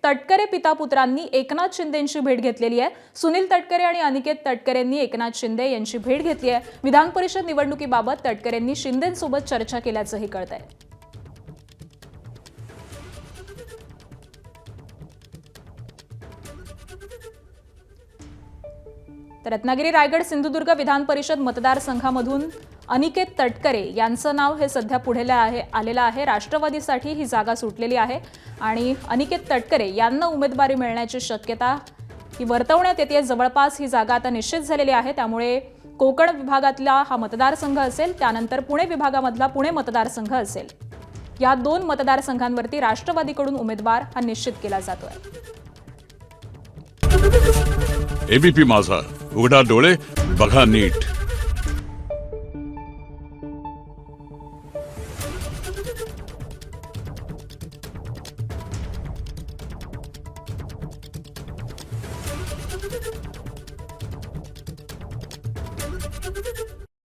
तटकरे पिता पुत्रांनी एकनाथ शिंदेंची भेट घेतलेली आहे। सुनील तटकरे आणि अनिकेत तटकरेंनी एकनाथ शिंदे यांची भेट घेतली आहे। विधान परिषद निवडणुकीबाबत तटकरेंनी शिंदेंसोबत चर्चा केल्याचंही कळतंय। तर रत्नागिरी, रायगड, सिंधुदुर्ग विधान परिषद मतदारसंघामधून अनिकेत तटकरे यांचं नाव हे सध्या पुढे आलेलं आहे। राष्ट्रवादीसाठी ही जागा सुटलेली आहे आणि अनिकेत तटकरे यांना उमेदवारी मिळण्याची शक्यता ही वर्तवण्यात येते। जवळपास ही जागा आता निश्चित झालेली आहे, त्यामुळे कोकण विभागातला हा मतदारसंघ असेल, त्यानंतर पुणे विभागामधला पुणे मतदारसंघ असेल। या दोन मतदारसंघांवरती राष्ट्रवादीकडून उमेदवार हा निश्चित केला जातोय। एबीपी माझा, उघडा डोळे बघा नीट।